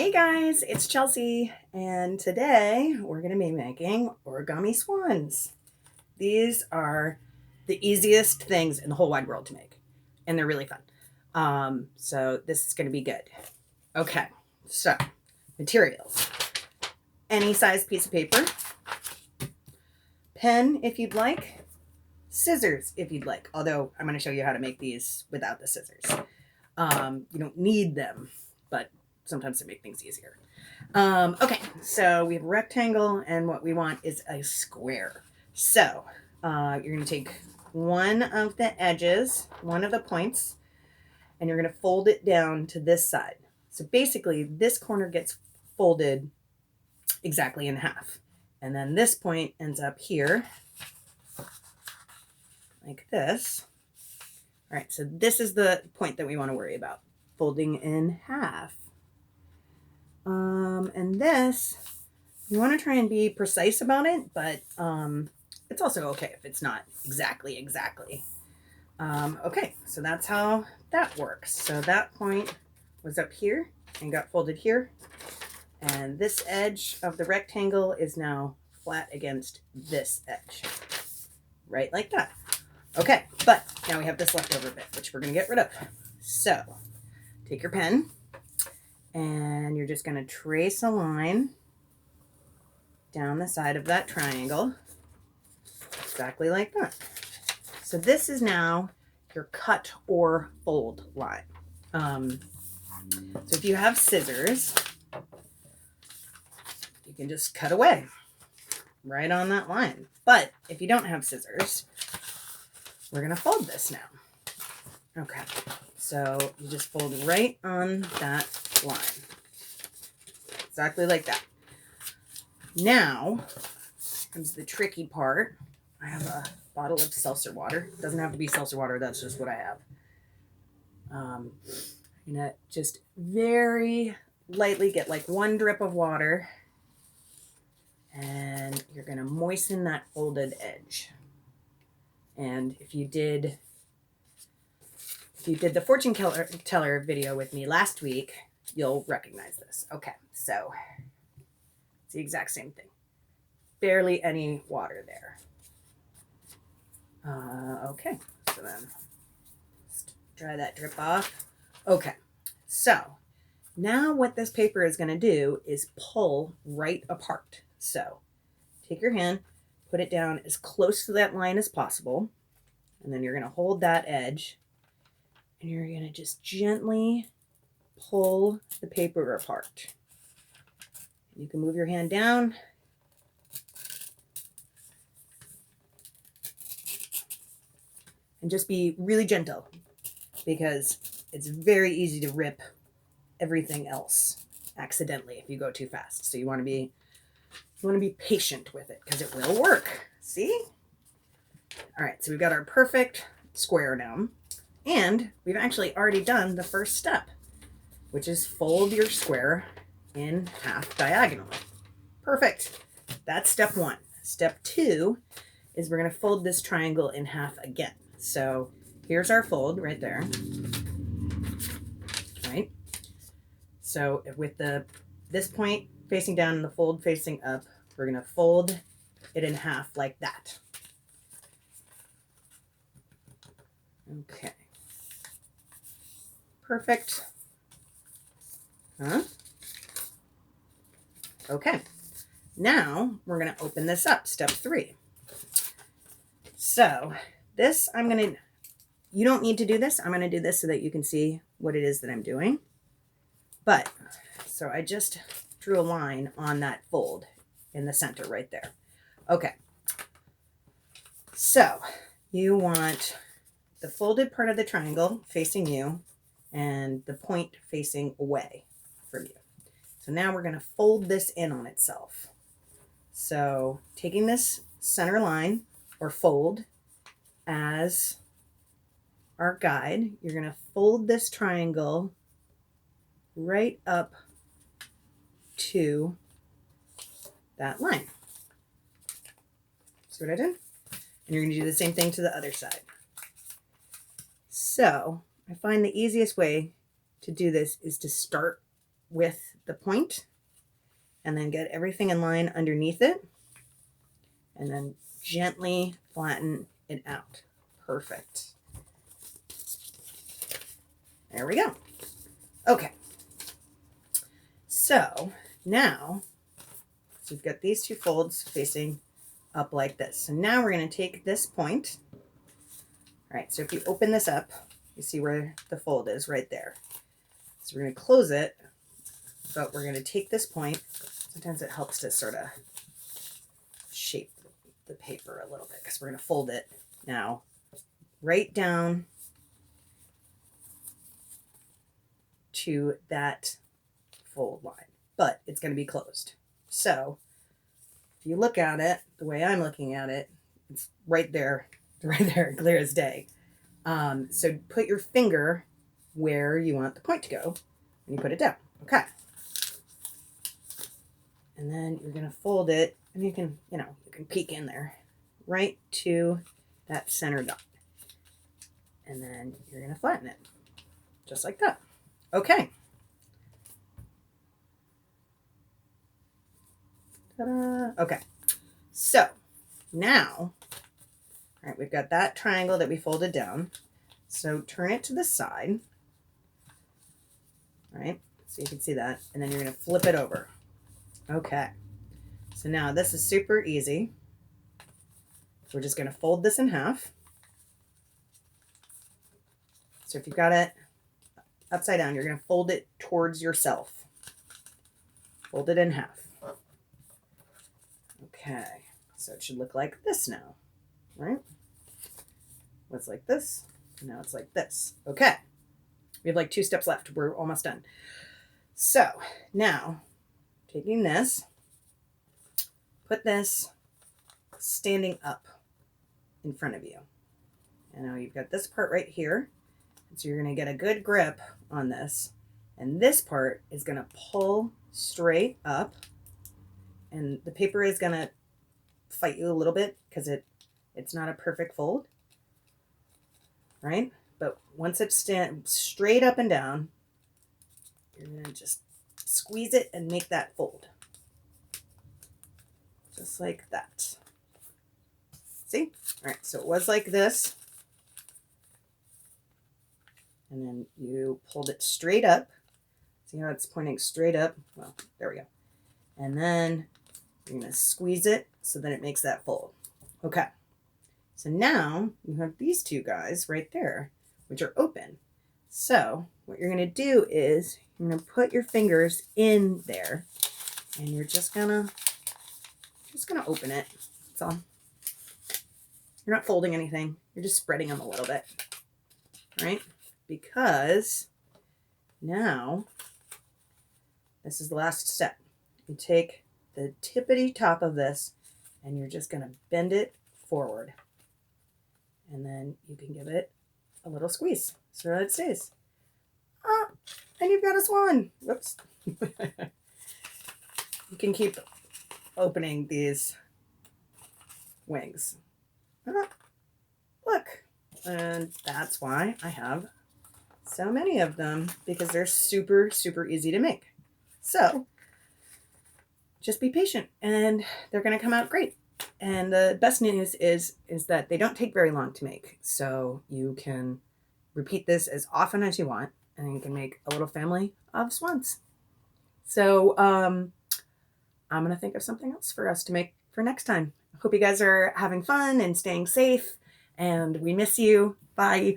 Hey guys, it's Chelsea, and today we're going to be making origami swans. These are the easiest things in the whole wide world to make, and they're really fun. So this is going to be good. Okay, so materials. Any size piece of paper, pen if you'd like, scissors if you'd like, although I'm going to show you how to make these without the scissors. You don't need them, but sometimes they make things easier. Okay, so we have a rectangle, and what we want is a square. So you're going to take one of the edges, one of the points, and you're going to fold it down to this side. So basically, this corner gets folded exactly in half. And then this point ends up here, like this. All right, so this is the point that we want to worry about, folding in half. And this, you want to try and be precise about it, but it's also okay if it's not exactly. Okay, so that's how that works. So that point was up here and got folded here. And this edge of the rectangle is now flat against this edge. Right like that. Okay, but now we have this leftover bit, which we're going to get rid of. So take your pen, and you're just going to trace a line down the side of that triangle, exactly like that. So this is now your cut or fold line. So if you have scissors, you can just cut away right on that line. But if you don't have scissors, we're going to fold this now. Okay, so you just fold right on that line. Exactly like that. Now comes the tricky part. I have a bottle of seltzer water. It doesn't have to be seltzer water, that's just what I have. I'm gonna just very lightly get like one drip of water, and you're gonna moisten that folded edge. And if you did the fortune teller video with me last week, you'll recognize this. Okay, so it's the exact same thing. Barely any water there. Okay, so then just dry that drip off. Okay, so now what this paper is going to do is pull right apart. So take your hand, put it down as close to that line as possible, and then you're going to hold that edge, and you're going to just gently pull the paper apart. You can move your hand down. And just be really gentle, because it's very easy to rip everything else accidentally if you go too fast. So you want to be patient with it, because it will work. See? All right, so we've got our perfect square now, and we've actually already done the first step, which is fold your square in half diagonally. Perfect. That's step one. Step two is we're going to fold this triangle in half again. So here's our fold right there. Right? So with this point facing down and the fold facing up, we're going to fold it in half like that. Okay. Perfect. Huh? Okay. Now we're going to open this up. Step three. So this, you don't need to do this. I'm going to do this so that you can see what it is that I'm doing. But, so I just drew a line on that fold in the center right there. Okay. So you want the folded part of the triangle facing you and the point facing away from you. So now we're going to fold this in on itself. So taking this center line or fold as our guide, you're going to fold this triangle right up to that line. See what I did? And you're going to do the same thing to the other side. So I find the easiest way to do this is to start with the point and then get everything in line underneath it and then gently flatten it out. Perfect. There we go. Okay. So now, we've got these two folds facing up like this. So now we're going to take this point. All right, so if you open this up, you see where the fold is right there. So we're going to close it, but we're going to take this point. Sometimes it helps to sort of shape the paper a little bit because we're going to fold it now right down to that fold line, but it's going to be closed. So if you look at it the way I'm looking at it, it's right there, clear as day. So put your finger where you want the point to go and you put it down. Okay. And then you're going to fold it and you can peek in there right to that center dot. And then you're going to flatten it just like that. Okay. Ta-da. Okay. So now, all right, we've got that triangle that we folded down. So turn it to the side. All right. So you can see that. And then you're going to flip it over. Okay. So now this is super easy. We're just going to fold this in half. So if you've got it upside down, you're going to fold it towards yourself. Fold it in half. Okay. So it should look like this now, right? It's like this. Now it's like this. Okay. We have like 2 steps left. We're almost done. So now taking this, put this standing up in front of you. And now you've got this part right here. So you're going to get a good grip on this. And this part is going to pull straight up. And the paper is going to fight you a little bit because it's not a perfect fold. Right? But once it's straight up and down, you're going to just squeeze it and make that fold. Just like that. See? All right, so it was like this. And then you pulled it straight up. See how it's pointing straight up? Well, there we go. And then you're going to squeeze it so that it makes that fold. Okay. So now you have these two guys right there, which are open. So what you're going to do is you're going to put your fingers in there and you're just going to open it. That's all. You're not folding anything. You're just spreading them a little bit. Right? Because now this is the last step. You take the tippity top of this and you're just going to bend it forward. And then you can give it a little squeeze so that it stays. Ah, and you've got a swan. Whoops. You can keep opening these wings. Ah, look. And that's why I have so many of them, because they're super, super easy to make. So just be patient and they're going to come out great. And the best news is that they don't take very long to make. So you can repeat this as often as you want and you can make a little family of swans. So I'm going to think of something else for us to make for next time. Hope you guys are having fun and staying safe, and we miss you. Bye.